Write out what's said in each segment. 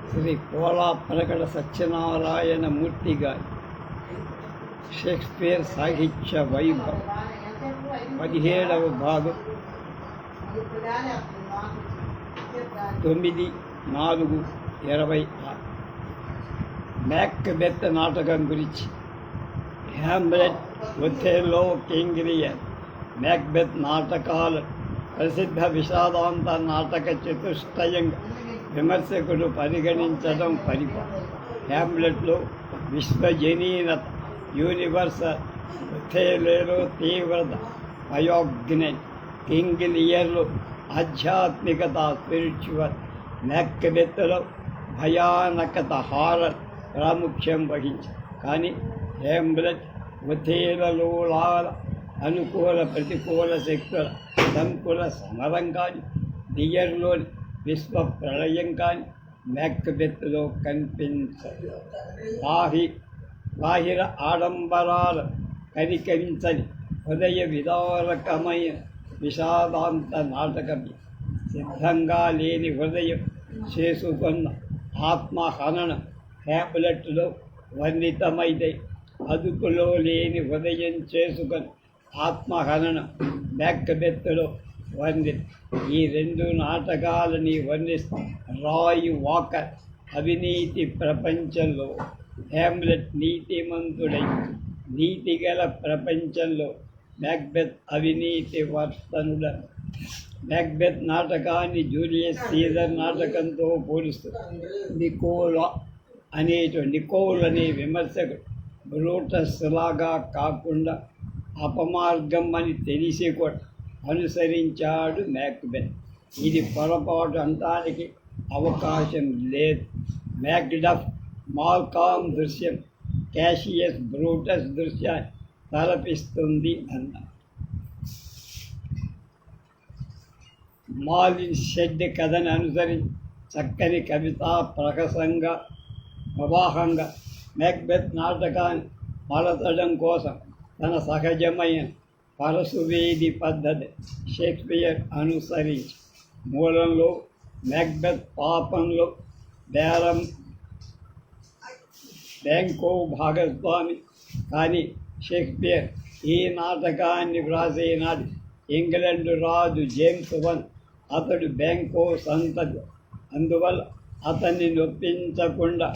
శ్రీ కోలా పరకడ సత్యనారాయణ మూర్తి గారి షేక్స్పియర్ సాహిత్య వైభవం 17వ భాగం 9/4/26 మ్యాక్బెత్ నాటకం గురించి. Hamlet, Othello, king Lear, Macbeth నాటకాలు ప్రసిద్ధ విషాదాంత నాటక చతుష్టయంగా విమర్శకుడు పరిగణించడం పరిపాలన. హ్యామ్లెట్లో విశ్వజనీనత, యూనివర్సల్, ఒథెల్లోలో తీవ్రత, మయోగ్నెట్, కింగ్ లియర్లో ఆధ్యాత్మికత, స్పిరిచువల్, మ్యాక్బెత్లో భయానకత, హారర్ ప్రాముఖ్యం వహించింది. కానీ హ్యామ్లెట్, ఒథెల్లో అనుకూల ప్రతికూల శక్తుల సంకుల సమరం కానీ, లియర్లోని విశ్వ ప్రళయం కానీ మ్యాక్బెత్లో కనిపించదు. బాహిర ఆడంబరాలు కనికరించని హృదయ విదారకమైన విషాదాంత నాటకం. సిద్ధంగా లేని హృదయం చేసుకున్న ఆత్మహననం హ్యామ్లెట్లో వర్ణితమైతే, అదుపులో లేని హృదయం చేసుకుని ఆత్మహననం మ్యాక్బెత్లో వర్ణిత. ఈ రెండు నాటకాలని వర్ణిస్తూ రాయ్ వాకర్ అవినీతి ప్రపంచంలో హ్యామ్లెట్ నీతిమంతుడై, నీతిగల ప్రపంచంలో మ్యాక్బెత్ అవినీతి వర్తనుడ. మ్యాక్బెత్ నాటకాన్ని జూలియస్ సీజర్ నాటకంతో పోలుస్తూ నికోల్ అనే విమర్శకుడు బ్రూటస్ లాగా కాకుండా అపమార్గం అని తెలిసి కూడా అనుసరించాడు మ్యాక్బెత్. ఇది పొరపాటు అనడానికి అవకాశం లేదు. మ్యాక్డఫ్ మాల్కామ్ దృశ్యం క్యాషియస్ బ్రూటస్ దృశ్యాన్ని తలపిస్తుంది అన్నారు. మాలిన్ షెడ్ కథని అనుసరించి చక్కని కవితా ప్రవాహంగా మ్యాక్బెత్ నాటకాన్ని మలచడం కోసం తన సహజమైన పరశువేది పద్ధతి షేక్స్పియర్ అనుసరించి మూలంలో మ్యాక్బెత్ పాపంలో బ్యాంకో భాగస్వామి. కానీ షేక్స్పియర్ ఈ నాటకాన్ని వ్రాసే నాటి ఇంగ్లాండ్ రాజు జేమ్స్ I అతడు బ్యాంకో సంతతి. అందువల్ల అతన్ని నొప్పించకుండా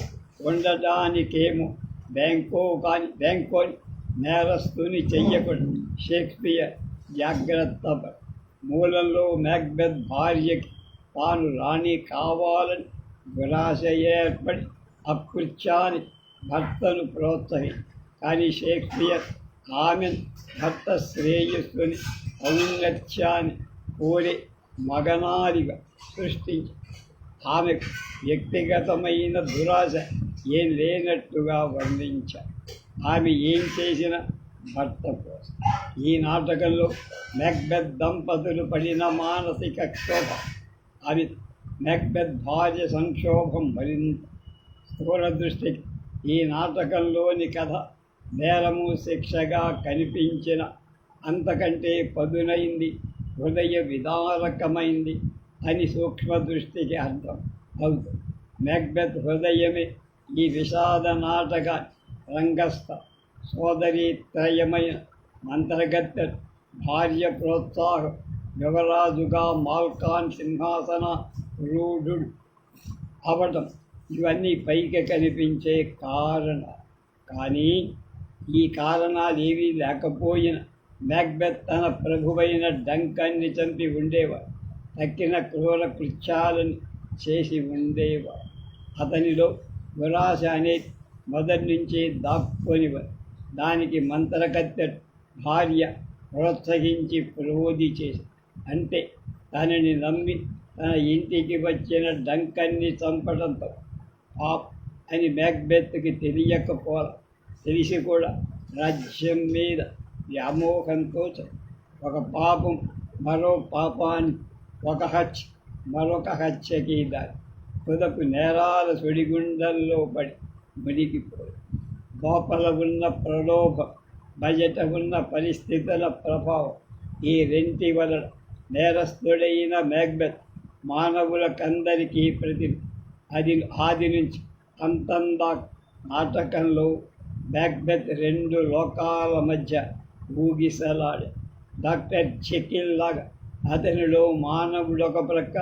ఉండటానికేమో బ్యాంకోని నేరస్తుని చెయ్యకూడదు షేక్స్పియర్ జాగ్రత్త పడు. మూలంలో మ్యాక్బెత్ భార్యకి తాను రాణి కావాలని దురాశ ఏర్పడి అకృత్యాన్ని భర్తను ప్రోత్సహించి, కానీ షేక్స్పియర్ ఆమెను భర్త శ్రేయస్సుని ఔన్నత్యాన్ని కోరే మగనారిగా సృష్టించి, ఆమెకు వ్యక్తిగతమైన దురాశ ఏం లేనట్టుగా వర్ణించారు. ఆమె ఏం చేసినా భర్త కోసం. ఈ నాటకంలో మ్యాక్బెత్ దంపతులు పడిన మానసిక క్షోభం అది మ్యాక్బెత్ భార్య సంక్షోభం మరింత స్థూల దృష్టికి ఈ నాటకంలోని కథ నేరము శిక్షగా కనిపించిన అంతకంటే పదునైంది, హృదయ విదారకమైంది అని సూక్ష్మ దృష్టికి అర్థం అవుతుంది. మ్యాక్బెత్ హృదయమే ఈ విషాద నాటక రంగస్థ. సోదరీత్రయమైన మంత్రగత్తె భార్య ప్రోత్సాహం, యువరాజుగా మాల్కాన్ సింహాసన రూఢుడు అవటం ఇవన్నీ పైకి కనిపించే కారణాలు. కానీ ఈ కారణాలు ఏవీ లేకపోయినా మ్యాక్బెత్ తన ప్రభువైన డంకన్ని చంపి ఉండేవాడు. తక్కిన క్రూర కృత్యాలను చేసి ఉండేవాడు. అతనిలో దురాశ అనేది మొదటి నుంచే దాక్కొనివాడు. దానికి మంత్రకత్తె భార్య ప్రోత్సహించి ప్రబోధి చేసి, అంటే తనని నమ్మి తన ఇంటికి వచ్చిన డంకన్ని చంపడంతో అని మ్యాక్బెత్కి తెలిసి కూడా రాజ్యం మీద వ్యామోహంతో ఒక పాపం మరో పాపాన్ని, ఒక హత్య మరొక హత్యకి దారి తుదకు నేరాల సుడిగుండల్లో పడి మునిగిపోయి, లోపల ఉన్న ప్రలోభం, బయట ఉన్న పరిస్థితుల ప్రభావం ఈ రెంటి వలన నేరస్తుడైన మ్యాక్బెత్ మానవులకందరికీ అది ఆది నుంచి అంతం దాకా నాటకంలో మ్యాక్బెత్ రెండు లోకాల మధ్య ఊగిసలాడే డాక్టర్ చెకిల్ లాగా అతనిలో మానవుడు ఒక ప్రక్క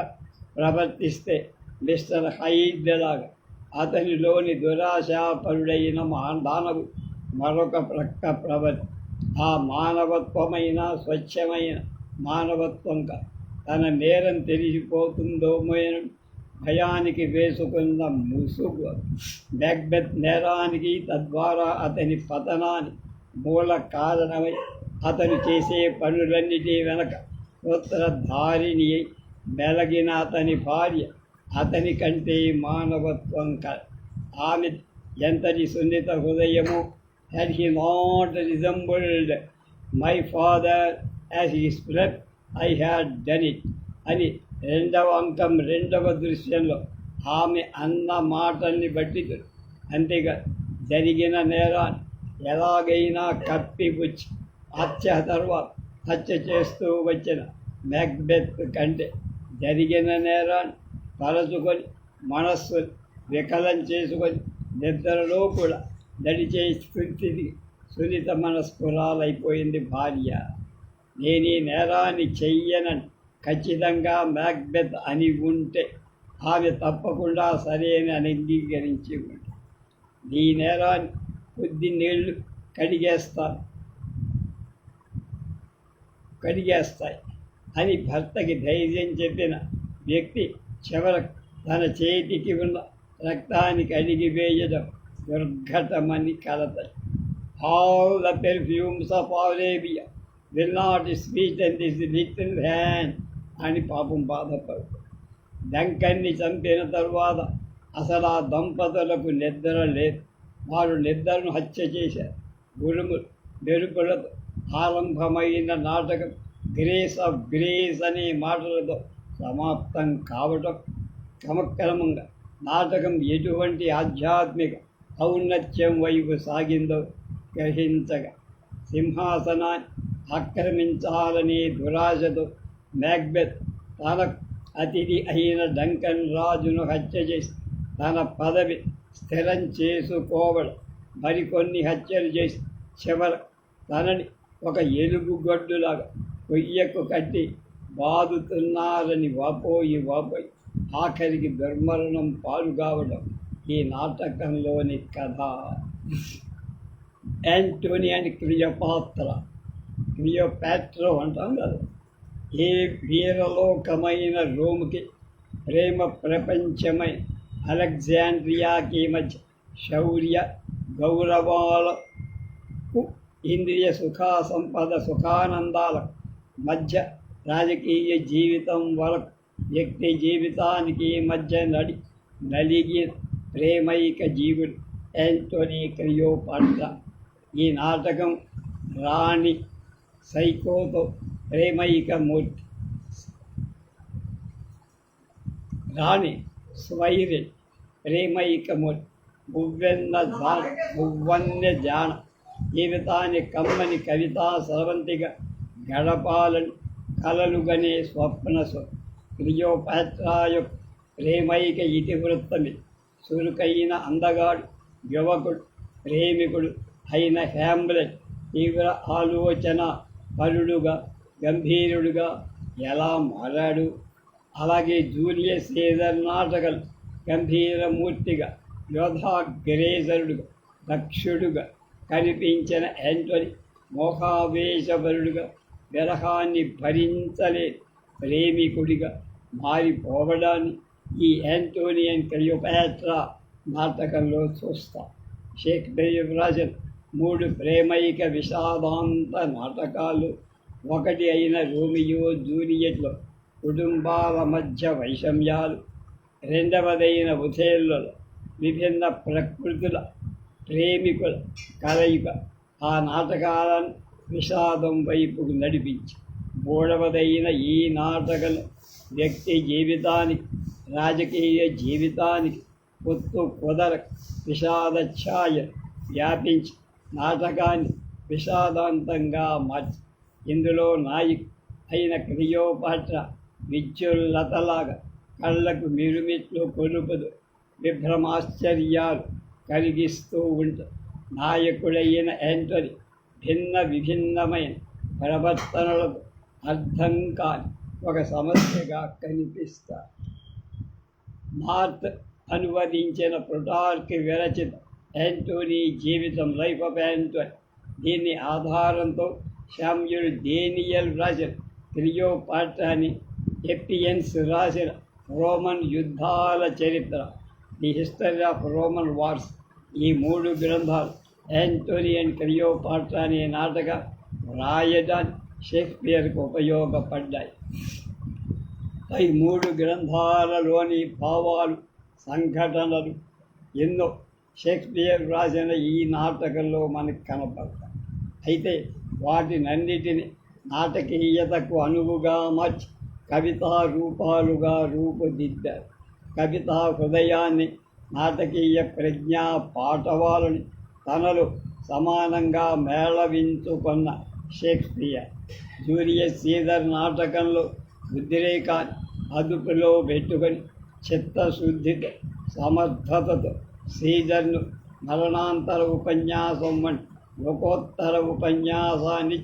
ప్రవర్తిస్తే మిస్టర్ హైడ్ లాగా అతనిలోని దురాశాపరుడైన దానవు మరొక ప్రక్క ప్రవర్తి. ఆ మానవత్వమైన స్వచ్ఛమైన మానవత్వం తన నేరం తెలిసిపోతుందోమోయని భయానికి వేసుకున్న ముసుగు మ్యాక్బెత్ నేరానికి, తద్వారా అతని పతనానికి మూల కారణమై అతను చేసే పనులన్నిటి వెనక సూత్రధారిణి అయి మెలగిన అతని భార్య అతని కంటే మానవత్వం ఆమె ఎంతటి సున్నిత హృదయమో. had he not resembled my father as he slept, I had done it అని రెండవ అంకం రెండవ దృశ్యంలో ఆమె అన్న మాటల్ని బట్టి అంతేగా జరిగిన నేరాన్ని ఎలాగైనా కప్పిపుచ్చి తర్వాత హత్య చేస్తూ వచ్చిన మ్యాక్బెత్ కంటే జరిగిన నేరాన్ని తలచుకొని మనస్సు వికలం చేసుకొని నిద్రలో కూడా నడిచే స్థితికి సున్నిత మనస్కురాలైపోయింది భార్య. నేను ఈ నేరాన్ని చెయ్యనని ఖచ్చితంగా మ్యాక్బెత్ అని ఉంటే ఆమె తప్పకుండా సరైన అంగీకరించి ఉంటుంది. ఈ నేరాన్ని కొద్ది నీళ్లు కడిగేస్తాయి అని భర్తకి ధైర్యం చెప్పిన వ్యక్తి చివరకు తన చేతికి ఉన్న రక్తాన్ని కడిగివేయడం దుర్ఘటమని కలతలు. All the perfumes of Arabia will not sweeten this little hand అని పాపం బాధపడు. డంకన్ని చంపిన తరువాత అసలు ఆ దంపతులకు నిద్ర లేదు. వారు నిద్రను హత్య చేశారు. ఉరుములు మెరుపులతో ఆరంభమైన నాటకం గ్రేస్ ఆఫ్ గ్రేస్ అనే మాటలతో సమాప్తం కావటం క్రమక్రమంగా నాటకం ఎటువంటి ఆధ్యాత్మిక ఔన్నత్యం వైపు సాగిందో గ్రహించగా సింహాసనాన్ని ఆక్రమించాలనే దురాశతో మ్యాక్బెత్ తన అతిథి అయిన డంకన్ రాజును హత్య చేసి తన పదవి స్థిరం చేసుకోవడం, మరికొన్ని హత్యలు చేసి చివర తనని ఒక ఎలుగుగొడ్డులాగా కొయ్యకు కట్టి బాదుతున్నారని వాపోయి ఆఖరికి దుర్మరణం పాలు కావడం ఈ నాటకంలోని కథ. యాంటోనీ అండ్ క్లియోపాట్రా అంటాం కదా. ఏ వీరలోకమైన రోమ్కి ప్రేమ ప్రపంచమై అలెగ్జాండ్రియాకి మధ్య శౌర్య గౌరవాలకు, ఇంద్రియ సంపద సుఖానందాల మధ్య రాజకీయ జీవితం వరకు వ్యక్తి జీవితానికి మధ్య నలిగిన ప్రేమైక జీవుడు యాంటోనీ క్లియోపాట్రా. ఈ నాటకం రాణి సైకోతో ప్రేమైక మూర్తి, రాణి స్వైరిల్ ప్రేమైక మూర్తి, మువ్వన్నె జాన జీవితాన్ని కమ్మని కవితా స్రవంతిగా గడపాలని కలలుగనే స్వప్నసు. క్లియోపాట్రా యొక్క ప్రేమైక ఇతివృత్తమి చురుకైన అందగాడు యువకుడు ప్రేమికుడు అయిన హ్యామ్లెట్ తీవ్ర ఆలోచన పరుడుగా గంభీరుడుగా ఎలా మారాడు. అలాగే జూలియస్ సీజర్ నాటకం గంభీరమూర్తిగా యోధాగ్రేసరుడుగా దక్షుడుగా కనిపించిన యాంటోనీ మోహావేశపరుడుగా విరహాన్ని భరించలే ప్రేమికుడిగా మారిపోవడాన్ని ఈ యాంటోనీ అండ్ క్లియోపాట్రా నాటకంలో చూస్తాం. షేక్స్పియర్ రాసిన 3 ప్రేమైక విషాదాంత నాటకాలు, ఒకటి అయిన రోమియో జూలియట్లో కుటుంబాల మధ్య వైషమ్యాలు, రెండవదైన ఒథెల్లోలో విభిన్న ప్రకృతుల ప్రేమికుల కలయిక ఆ నాటకాలను విషాదం వైపుకు నడిపించి, మూడవదైన ఈ నాటకం వ్యక్తి జీవితానికి రాజకీయ జీవితానికి పొత్తు కుదరక విషాద ఛాయ వ్యాపించి నాటకాన్ని విషాదాంతంగా మార్చి ఇందులో నాయిక అయిన క్లియోపాట్రా విద్యుల్లతలాగా కళ్ళకు మిరుమిట్లు కొలుపుదు విభ్రమాశ్చర్యాలు కలిగిస్తూ ఉంటారు. నాయకుడైన యాంటోనీ విభిన్నమైన ప్రవర్తనలకు అర్థం కాని ఒక సమస్యగా కనిపిస్తారు. మార్త్ అనువదించిన ప్లుటార్క్ విరచిత యాంటోనీ జీవితం లైఫ్ ఆఫ్ యాంటోనీ. దీని ఆధారంతో శామ్యూల్ డేనియల్ రాసిన క్లియోపాట్రాని, ఎప్పియన్స్ రాసిన రోమన్ యుద్ధాల చరిత్ర, the history of Roman wars, ఈ 3 గ్రంథాలు యాంటోనీ అండ్ క్లియోపాట్రా అనే నాటకం రాయడానికి షేక్స్పియర్కు ఉపయోగపడ్డాయి. ఈ 3 గ్రంథాలలోని భావాలు, సంఘటనలు ఎన్నో షేక్స్పియర్ రాసిన ఈ నాటకంలో మనకు కనపడతాయి. అయితే వాటినన్నిటిని నాటకీయతకు అనువుగా మార్చి కవితా రూపాలుగా రూపుదిద్దారు. కవితా హృదయాన్ని, నాటకీయ ప్రజ్ఞా పాటవాలని తనలో సమానంగా మేళవించుకున్న షేక్స్పియర్ జూలియస్ సీజర్ నాటకంలో ఉద్రేకాన్ని అదుపులో పెట్టుకొని చిత్తశుద్ధితో, సమర్థతతో సీజర్ను మరణాంతర ఉపన్యాసం వంటి లోకోత్తర ఉపన్యాసాన్ని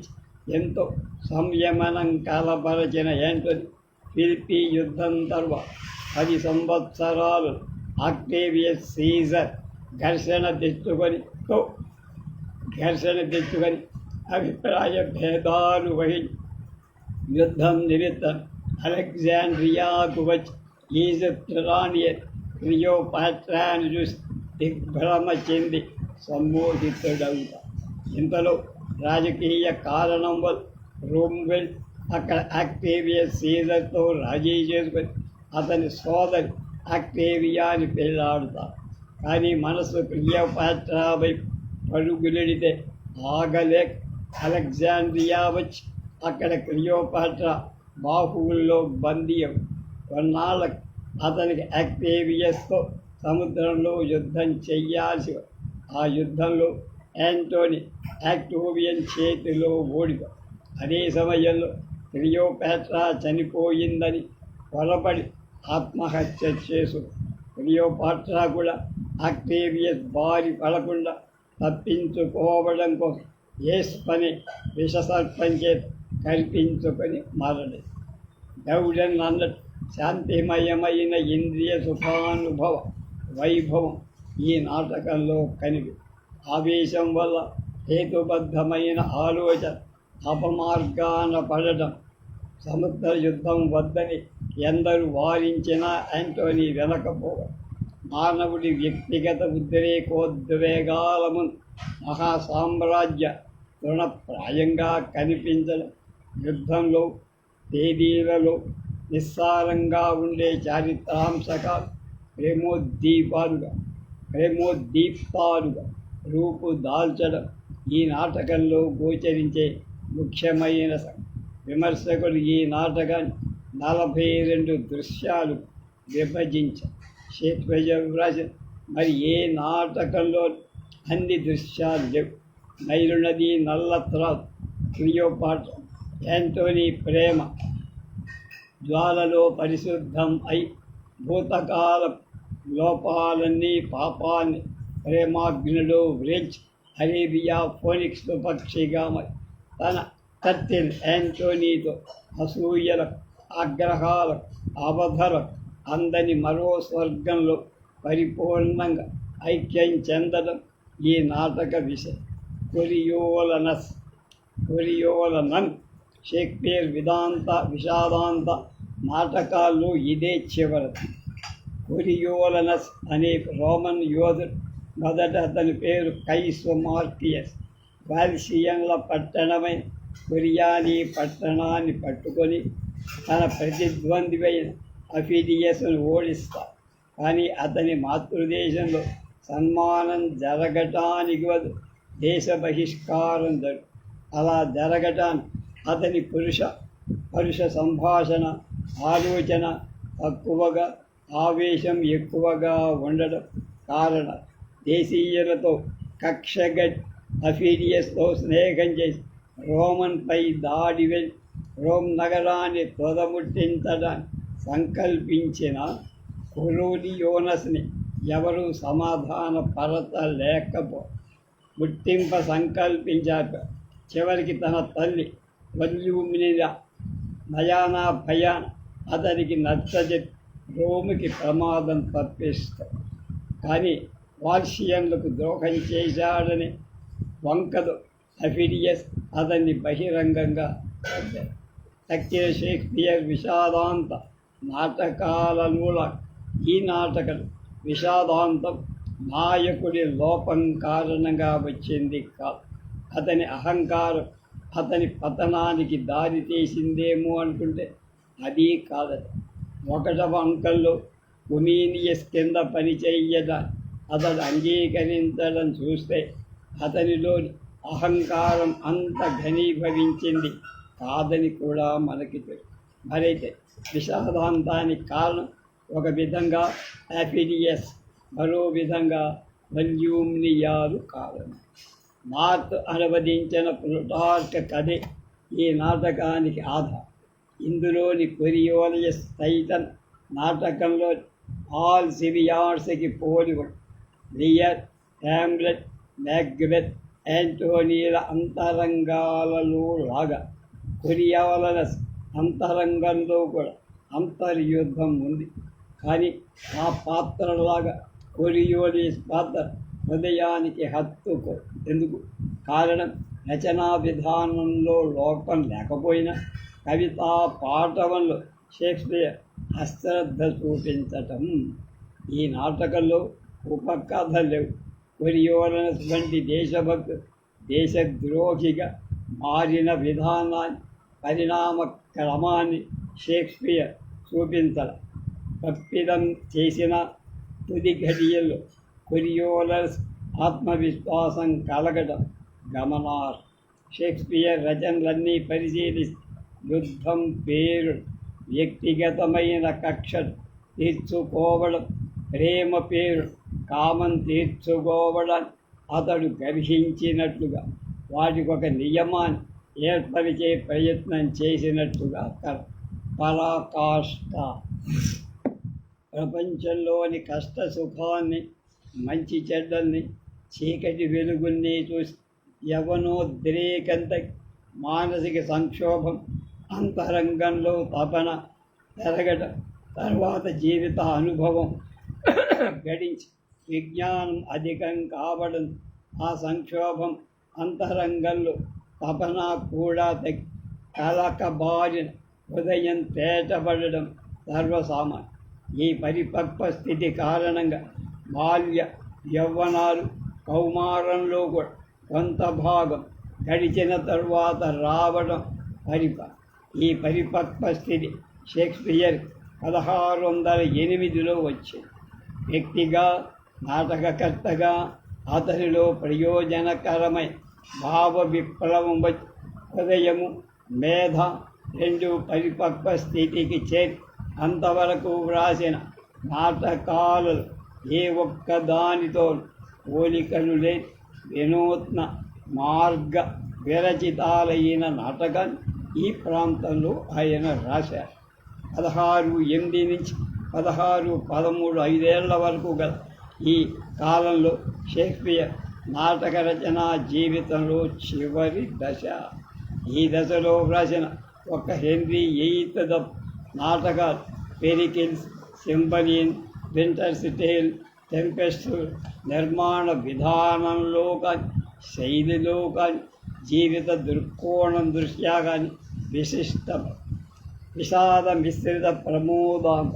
ఎంతో సంయమనం కలపరచిన యాంటోనీ ఫిలిప్పీ యుద్ధం తర్వాత 10 సంవత్సరాలు ఆక్టేవియస్ సీజర్ ఘర్షణ తెచ్చుకొని అభిప్రాయ భేదాలు వహించి యుద్ధం నిమిత్తం అలెగ్జాండ్రియాకు వచ్చి ఈజిప్ట్ రాణి క్లియోపాట్రాను చూసి దిగ్భ్రమ చెంది సమ్మోహితుడవుతాడు. ఇంతలో రాజకీయ కారణం వల్ల రోమ్ వెళ్ళి అక్కడ ఆక్టేవియస్ సీజర్తో రాజీ చేసుకొని అతని సోదరి ఆక్టేవియాని పెళ్ళాడుతాడు. కానీ మనసు క్లియోపాట్రా వైపు పరుగులెడితే ఆగలేక అలెగ్జాండ్రియా వచ్చి అక్కడ క్లియోపాట్రా బాహువుల్లో బందీ కొన్నాళ్ళకు అతనికి ఆక్టేవియస్తో సముద్రంలో యుద్ధం చెయ్యాల్సి. ఆ యుద్ధంలో యాంటోనీ ఆక్టోవియన్ చేతిలో ఓడిపోయి అదే సమయంలో క్లియోపాట్రా చనిపోయిందని పొరపడి ఆత్మహత్య చేసుకు. క్లియోపాట్రా కూడా ఆక్టేవియస్ బారి పడకుండా తప్పించుకోవడం కోసం ఏస్పని విషసర్పం చేత కల్పించుకొని మరణి. గౌడన్ అన్నట్టు శాంతిమయమైన ఇంద్రియ సుఖానుభవ వైభవం ఈ నాటకంలో కనిపి ఆవేశం వల్ల హేతుబద్ధమైన ఆలోచన అపమార్గాన పడటం, సముద్ర యుద్ధం వద్దని ఎందరు వారించినా యాంటోనీ వెనకపోవడం, మానవుడి వ్యక్తిగత ఉద్రేకోద్వేగాల ముందు మహాసామ్రాజ్య తృణప్రాయంగా కనిపించడం, యుద్ధంలో తేదీలలో నిస్సారంగా ఉండే చారిత్రాంశకాలు ప్రేమోద్దీప్తాలుగా రూపు దాల్చడం ఈ నాటకంలో గోచరించే ముఖ్యమైన విమర్శకులు ఈ నాటకాన్ని 42 దృశ్యాలు విభజించారు. షేక్స్పియర్ రాసిన మరి ఏ నాటకంలో అన్ని దృశ్యాలు లేవు. నైలు నది, నల్లత్రాసు, క్లియోపాట్రా, యాంటోనీ ప్రేమ జ్వాలలో పరిశుద్ధం అయి భూతకాల లోపాలన్నీ పాపాన్ని ప్రేమాగ్నిలో వ్రేంచి అరేబియా ఫోనిక్స్ పక్షిగా మరి తన కత్తిని యాంటోనీతో అసూయలకు, ఆగ్రహాలకు, అబధలకు అందని మరో స్వర్గంలో పరిపూర్ణంగా ఐక్యం చెందడం ఈ నాటక విషయం. కొరియోలనన్ షేక్స్పియర్ విషాదాంత నాటకాల్లో ఇదే చివరిది. కొరియోలనస్ అనే రోమన్ యోధుడు, మొదట అతని పేరు కైస్ మార్కియస్, గాల్సియన్ల పట్టణమైన కొరియానీ పట్టణాన్ని పట్టుకొని తన ప్రతిద్వంద్వైన అఫిడియస్ను ఓడిస్తాడు. కానీ అతని మాతృదేశంలో సన్మానం జరగటానికి వద్దు దేశ బహిష్కారం జరుగు. అలా జరగటానికి అతని పరుష సంభాషణ, ఆలోచన తక్కువగా, ఆవేశం ఎక్కువగా ఉండడం కారణం. దేశీయులతో కక్షగట్టి అఫీడియస్తో స్నేహం చేసి రోమన్పై దాడి వెళ్ళి రోమ్ నగరాన్ని తుదముట్టించడానికి సంకల్పించిన కొలోనియోనస్ని ఎవరు సమాధాన పరత లేకపో గుర్తింప సంకల్పించాక చివరికి తన తల్లి వల్యూమినిల నయాన భయాన అతనికి నచ్చజెప్పి రోమికి ప్రమాదం తప్పిస్తాడు. కానీ వాల్షియన్లకు ద్రోహం చేశాడని వంకదు అఫిడియస్ అతన్ని బహిరంగంగా పడ్డాడు. తక్కిన షేక్స్పియర్ విషాదాంత నాటకాలలో ఈ నాటకం విషాదాంతం నాయకుడి లోపం కారణంగా వచ్చింది కాదు. అతని అహంకారం అతని పతనానికి దారి తీసిందేమో అనుకుంటే అది కాదట. ఒకటవ అంకంలో కొమీనియస్ కింద పని చెయ్యడం అతడు అంగీకరించడం చూస్తే అతనిలోని అహంకారం అంత ఘనీభవించింది కాదని కూడా మనకి తెలుసు. మరైతే విషాదాంతానికి కారణం ఒక విధంగా అఫిడియస్, మరో విధంగా వల్యూమినియాలు కారణం. మార్క్ అనువదించిన ప్లుటార్క్ కథే ఈ నాటకానికి ఆధారం. ఇందులోని కొరియోలియస్ టైటన్ నాటకంలో ఆల్సివియార్స్కి పోలి లియర్, హ్యామ్లెట్, మ్యాక్బెత్, యాంటోనీల అంతరంగాలలో లాగా కొరియోలస్ అంతరంగంలో కూడా అంతర్యుద్ధం ఉంది. కానీ ఆ పాత్రలాగా కొరియోలియస్ పాత్ర హృదయానికి హత్తుకో. ఎందుకు? కారణం రచనా విధానంలో లోపం లేకపోయినా కవితా పాఠవంలో షేక్స్పియర్ అశ్రద్ధ చూపించటం. ఈ నాటకంలో ఉపకథ లేవు. కొరియోలస్ వంటి దేశభక్తు దేశద్రోహిగా మారిన విధానాన్ని, పరిణామ క్రమాన్ని షేక్స్పియర్ చూపించడం. తప్పిదం చేసిన తుది ఘడియల్లో కొరియోలస్ ఆత్మవిశ్వాసం కలగడం గమనార్హం. షేక్స్పియర్ రచనలన్నీ పరిశీలిస్తే యుద్ధం పేరు వ్యక్తిగతమైన కక్షను తీర్చుకోవడం, ప్రేమ పేరు కామం తీర్చుకోవడం అతడు గర్హించినట్లుగా వాటికి ఒక నియమాన్ని ఏర్పరిచే ప్రయత్నం చేసినట్లుగా పరాకాష్ఠ. ప్రపంచంలోని కష్ట సుఖాన్ని, మంచి చెడ్డల్ని, చీకటి వెలుగుల్ని చూసి యవనోద్రేకంత మానసిక సంక్షోభం, అంతరంగంలో తపన పెరగడం, తర్వాత జీవిత అనుభవం గడించి విజ్ఞానం అధికం కావడం, ఆ సంక్షోభం అంతరంగంలో తపన కూడా తగ్గి కలకబారిన హృదయం తేటపడడం సర్వసామాన్యం. ఈ పరిపక్వ స్థితి కారణంగా బాల్య యవ్వనాలు, కౌమారంలో కూడా కొంత భాగం గడిచిన తరువాత రావడం ఈ పరిపక్వ స్థితి షేక్స్పియర్ 1608లో వచ్చింది. వ్యక్తిగా, నాటకకర్తగా అతనిలో ప్రయోజనకరమై భావ విప్లవం వచ్చి హృదయము, మేధ రెండు పరిపక్వ స్థితికి చేరి అంతవరకు వ్రాసిన నాటకాలు ఏ ఒక్క దానితో పోలికలు లేని వినూత్న మార్గ విరచితాలైన నాటకాన్ని ఈ ప్రాంతంలో ఆయన రాశారు. 1608 నుంచి 1613 5 వరకు గల ఈ కాలంలో షేక్స్పియర్ నాటక రచన జీవితంలో చివరి దశ. ఈ దశలో వ్రాసిన ఒక హెన్రీ VIII నాటకాలు పెరికిల్స్, సింబలీన్, వింటర్స్ టేల్, టెంపెస్ట్ నిర్మాణ విధానంలో కానీ, శైలిలో కానీ, జీవిత దృక్కోణం దృష్ట్యా కానీ విషాద మిశ్రిత ప్రమోదాంత,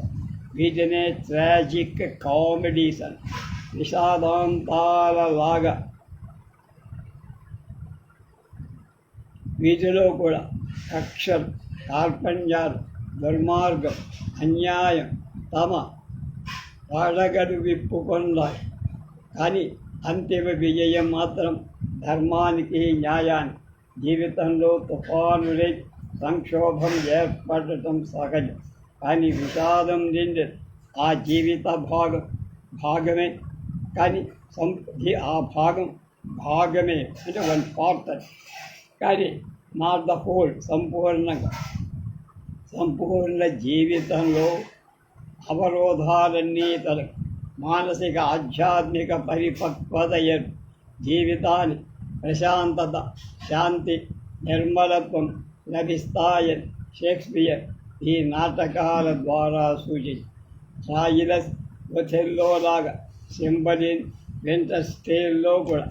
వీటినే ట్రాజిక్ కామెడీస్ అని. విషాదాంతాలలాగా వీటిలో కూడా కక్షలు, కార్పణ్యాలు, దుర్మార్గం, అన్యాయం తమ పడగడు విప్పుకొన్నాయి. కానీ అంతిమ విజయం మాత్రం ధర్మానికి, న్యాయానికి. జీవితంలో తుఫానులై సంక్షోభం ఏర్పడటం సహజం. కానీ విషాదం నిండి ఆ జీవిత భాగమే. కానీ ఆ భాగమే అంటే 1/4. కానీ నాట్ ద హోల్, సంపూర్ణ జీవితంలో అవరోధాలన్నీ మానసిక ఆధ్యాత్మిక పరిపక్వత జీవితాన్ని ప్రశాంతత, శాంతి, నిర్మలత్వం లభిస్తాయని షేక్స్పియర్ ఈ నాటకాల ద్వారా సూచించి ట్రాయిలస్, ఒథెల్లోలాగా సింబలిన్, వెంటర్స్టేల్లో కూడా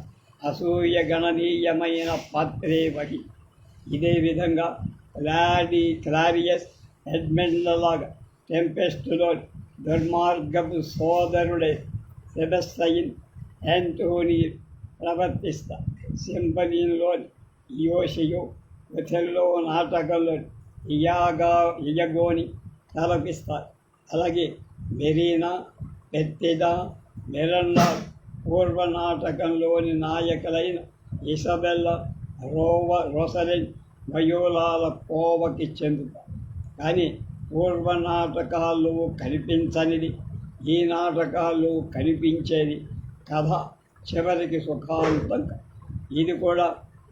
అసూయ గణనీయమైన పాత్రే వహి. ఇదే విధంగా క్లారియస్ ఎడ్మండ్లలాగా టెంపెస్టులో దుర్మార్గపు సోదరుడే సెబెస్టయిన్ యాంటోనీ ప్రవర్తిస్తారు. సింబలిన్లోని యోషియో, ఒథెల్లో నాటకంలోని ఇయాగోని తలపిస్తారు. అలాగే మెరీనా, పెత్తిదా, మిరాండా పూర్వ నాటకంలోని నాయకులైన ఇసబెల్లా, రోసలిన్, వయోలాల కోవకి చెందుతారు. కానీ పూర్వ నాటకాల్లో కనిపించనిది ఈ నాటకాల్లో కనిపించేది కథ చివరికి సుఖాంతం. ఇది కూడా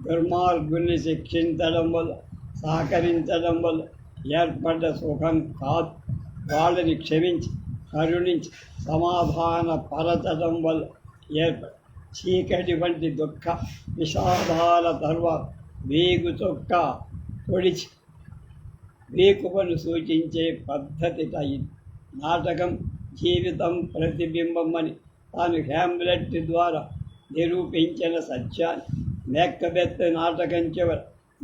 దుర్మార్గుల్ని శిక్షించడం వల్ల, సహకరించడం వల్ల ఏర్పడ్డ సుఖం కాదు. వాళ్ళని క్షమించి, కరుణించి, సమాధాన పరచడం వల్ల ఏర్పడి చీకటి వంటి దుఃఖ విషాదాల తర్వాత వీగు చొక్క పొడిచి వీకువను సూచించే పద్ధతి ఇది. నాటకం జీవితం ప్రతిబింబం అని తాను హ్యామ్లెట్ ద్వారా నిరూపించిన సత్యాన్ని మేకబెత్ నాటకం చివర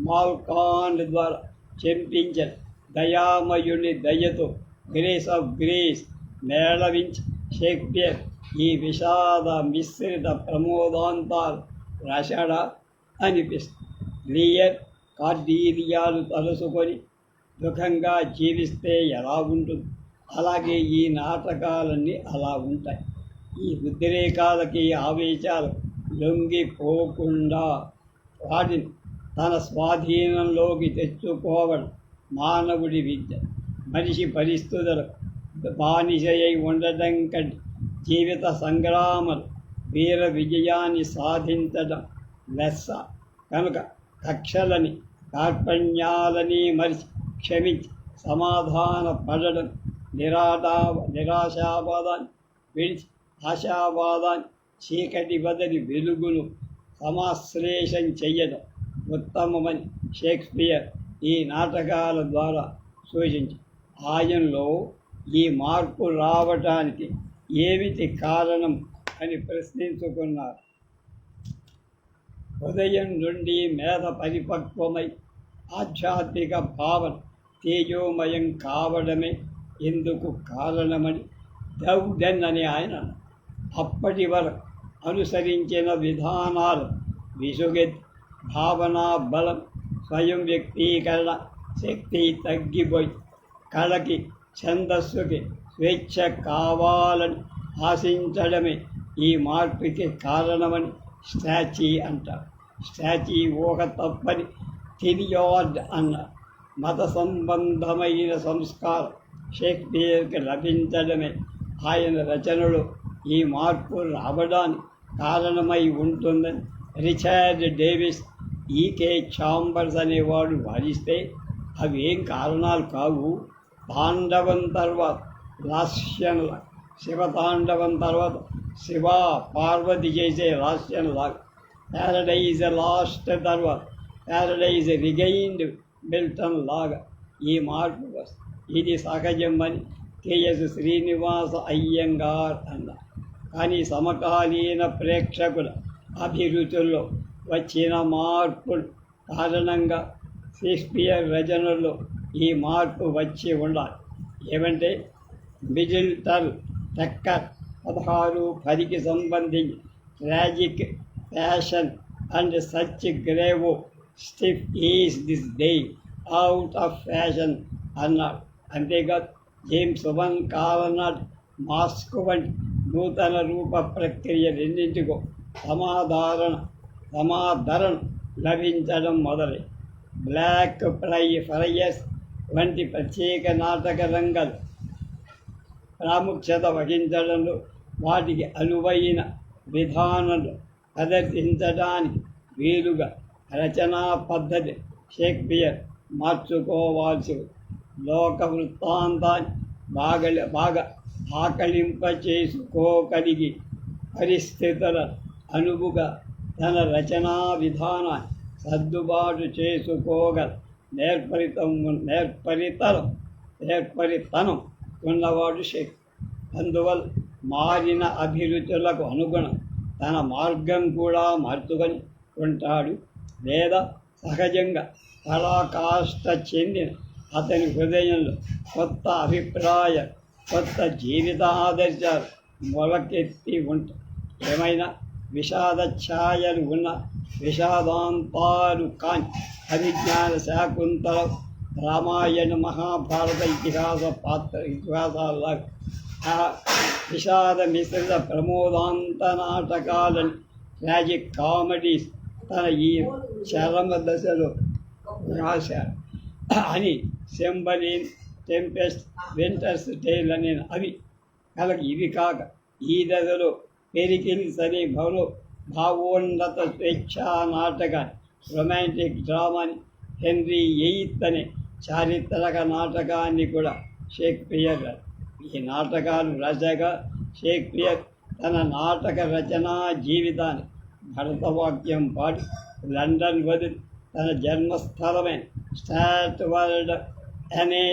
మాల్కాండ్ ద్వారా చెంపించిన దయామయుని దయతో గ్రేస్ ఆఫ్ గ్రేస్ మేళవించి షేక్స్పియర్ ఈ విషాద మిశ్రిత ప్రమోదాంతాలు రాశాడా అనిపిస్తుంది. లియర్, కార్డీలియాలు తలుసుకొని దుఃఖంగా జీవిస్తే ఎలా ఉంటుంది, అలాగే ఈ నాటకాలన్నీ అలా ఉంటాయి. ఈ ఉద్రేకాలకి, ఆవేశాలు లొంగిపోకుండా వాటిని తన స్వాధీనంలోకి తెచ్చుకోవడం మానవుడి విద్య. మనిషి పరిస్థితులకు బానిసయ్యి ఉండటం కంటే జీవిత సంగ్రామాలు వీర విజయాన్ని సాధించడం లెస్స. కనుక కక్షలని, కార్పణ్యాలని మరిచి క్షమించి సమాధాన పడడం, నిరాశావాదాన్ని విడిచి ఆశావాదాన్ని, చీకటి బదలి వెలుగును సమాశ్లేషం చెయ్యడం ఉత్తమమని షేక్స్పియర్ ఈ నాటకాల ద్వారా సూచించి ఆయనలో ఈ మార్పు రావటానికి ఏమిటి కారణం అని ప్రశ్నించుకున్నారు. హృదయం నుండి మేధ పరిపక్వమై ఆధ్యాత్మిక భావన తేజోమయం కావడమే ఇందుకు కారణమని దౌడెన్ అని ఆయన అప్పటి వరకు అనుసరించిన విధానాలు విసుగెత్తి భావనా బలం, స్వయం వ్యక్తీకరణ శక్తి తగ్గిపోయి కళకి, ఛందస్సుకి స్వేచ్ఛ కావాలని ఆశించడమే ఈ మార్పుకి కారణమని స్టాచీ అంటారు. స్టాచీ ఊహ తప్పని థిరియార్డ్ అన్నారు. మత సంబంధమైన సంస్కారం షేక్స్పియర్కి లభించడమే ఆయన రచనలో ఈ మార్పు రావడానికి కారణమై ఉంటుందని రిచర్డ్ డేవిస్, ఈకే ఛాంబర్స్ అనేవాడు వాదిస్తే అవి ఏం కారణాలు కావు. తాండవం తర్వాత లాస్యన్ల, శివతాండవం తర్వాత శివ పార్వతి చేసే లాస్యన్లాగా, ప్యారడైజ్ లాస్ట్ తర్వాత ప్యారడైజ్ రిగైన్డ్ మిల్టన్ లాగా ఈ మార్పు వస్తుంది. ఇది సహజం అని కెఎస్ శ్రీనివాస అయ్యంగార్ అన్నారు. కానీ సమకాలీన ప్రేక్షకుల అభిరుచుల్లో వచ్చిన మార్పుల కారణంగా షేక్స్పియర్ రచనల్లో ఈ మార్పు వచ్చి ఉండాలి. ఏమంటే మిడిల్టన్, టక్కర్ 1610కి సంబంధించి tragic passion and such grave stuff is this day out of fashion అన్నాడు. అంతేకాదు జేమ్స్ వన్ కాలం నాటి మాస్క్ వంటి నూతన రూప ప్రక్రియ రెండింటికో సమాధరణ లభించడం మొదలై బ్లాక్ ఫ్రైయర్స్ వంటి ప్రత్యేక నాటక రంగాలు ప్రాముఖ్యత వహించడంలో, వాటికి అనువైన విధానంలో ప్రదర్శించడానికి వీలుగా రచనా పద్ధతి షేక్స్పియర్ మార్చుకోవాల్సి లోక వృత్తాంతాన్ని బాగా ఆకలింప చేసుకోగలిగి పరిస్థితుల అనువుగా తన రచనా విధానాన్ని సర్దుబాటు చేసుకోగల నేర్పరితనం ఉన్నవాడు శక్తి. అందువల్ల మారిన అభిరుచులకు అనుగుణం తన మార్గం కూడా మార్చుకొని ఉంటాడు. లేదా సహజంగా పరాకాష్ఠ చెందిన అతని హృదయంలో కొత్త అభిప్రాయ, కొత్త జీవిత ఆదర్శాలు మొలకెత్తి ఉంటాయి. ఏమైనా విషాద ఛాయలు ఉన్న విషాదాంతాలు కాని అభిజ్ఞాన శాకుంతల, రామాయణ, మహాభారత ఇతిహాసాల విషాద మిశ్రిత ప్రమోదాంత నాటకాలని, ట్రాజిక్ కామెడీస్ తన ఈ చరమ దశలో రాశారు అని సెంబలిన్, టెంపెస్ట్, వింటర్స్ టేల్ అనే అవి ఇవి కాక ఈ దశలో పెరికిల్స్ అనే భావోన్నత స్వేచ్ఛా నాటకాన్ని, రొమాంటిక్ డ్రామాని, హెన్రీ ఎయిత్ అనే చారిత్రక నాటకాన్ని కూడా షేక్స్పియర్. ఈ నాటకాలు రచగా షేక్స్పియర్ తన నాటక రచనా జీవితాన్ని భరతవాక్యం పాడి లండన్ వదిలి తన జన్మస్థలమైన స్టాట్ఫర్డ్ అనే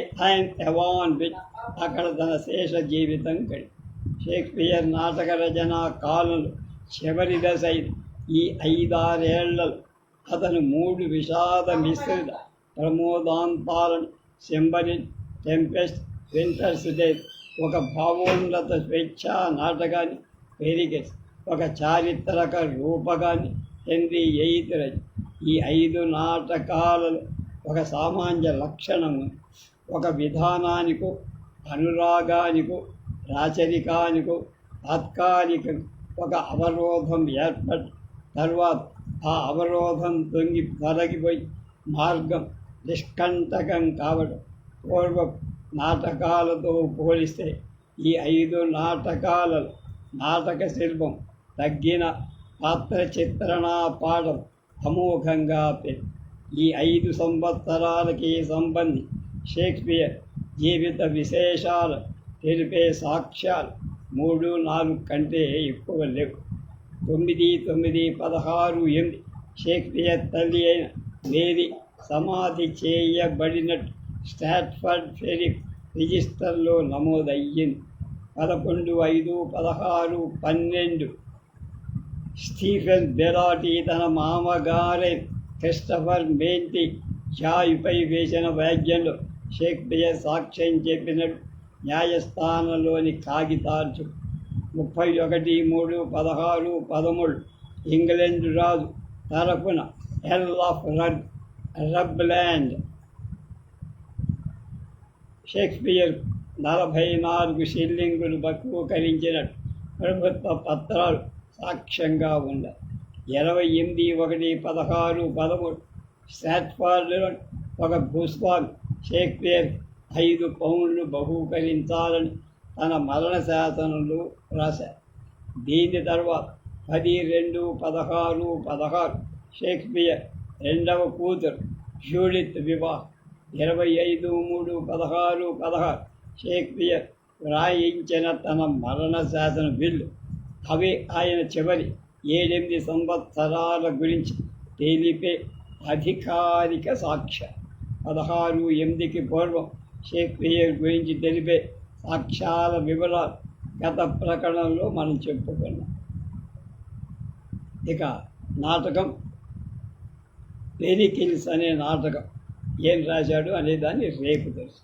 అవోన్ బీచ్ అక్కడ తన శేష జీవితం గడి. షేక్స్పియర్ నాటక రచనా కాలంలో చివరి దశ ఈ 5-6 ఏళ్లలో అతను 3 విషాద మిశ్రిత ప్రమోదాంతాలను, సెంబలిన్, టెంపెస్ట్, వింటర్స్ టేల్, ఒక భావోన్నత స్వేచ్ఛా నాటకాన్ని, పెరికిల్స్, ఒక చారిత్రక రూపకాన్ని, హెన్రీ ఎయిత్ రచన. ఈ 5 నాటకాలలో ఒక సామాన్య లక్షణం ఉంది. ఒక విధానానికో, అనురాగానికో, రాచరికానికో తాత్కాలిక ఒక అవరోధం ఏర్పడి తర్వాత ఆ అవరోధం తొలగిపోయి మార్గం నిష్కంటకం కావడం. పూర్వ నాటకాలతో పోలిస్తే ఈ 5 నాటకాలలో నాటక శిల్పం తగ్గిన, పాత్ర చిత్రణ పాఠం అమోఘంగా పెరిగి ఈ 5 సంవత్సరాలకి సంబంధించి షేక్స్పియర్ జీవిత విశేషాలు తెలిపే సాక్ష్యాలు 3-4 కంటే ఎక్కువ లేవు. 9-9-16-8 షేక్స్పియర్ తల్లి అయిన మేరీ సమాధి చేయబడినట్టు స్టాట్ఫర్డ్ ఫెరిక్ రిజిస్టర్లో నమోదయ్యింది. 11-5-16-12 స్టీఫెన్ బెరాటీ తన మామగారైన క్రిస్టఫర్ మేంటి జాయ్పై వేసిన వ్యాజ్యంలో షేక్స్పియర్ సాక్ష్యం చెప్పినట్టు న్యాయస్థానంలోని కాగితాలు. 31-3-16-13 ఇంగ్లాండ్ రాజు తరఫున ఎర్ల్ ఆఫ్ రబ్లాండ్ షేక్స్పియర్ 44 షిల్లింగులు బహూకరించినట్టు ప్రభుత్వ పత్రాలు సాక్ష్యంగా ఉన్నాయి. 28-1-16-13 స్టాట్ఫర్డ్లో ఒక భూస్వామి షేక్స్పియర్ 5 పౌండ్లు బహూకరించాలని తన మరణ శాసనంలో రాశారు. దీని తర్వాత 10-2-16-16 షేక్స్పియర్ రెండవ కూతురు జూడిత్ వివాహం. 25-3-16-16 షేక్స్పియర్ వ్రాయించిన తన మరణ శాసన బిల్లు. అవి ఆయన చివరి 7-8 సంవత్సరాల గురించి తెలిపే అధికారిక సాక్ష్యం. 16-8కి పూర్వం షేక్స్పియర్ గురించి తెలిపే సాక్ష్యాల వివరాలు గత ప్రకటనలో మనం చెప్పుకున్నాం. ఇక నాటకం పెరికిల్స్ అనే నాటకం ఏం రాశాడు అనే దాన్ని రేపు తెలుసు.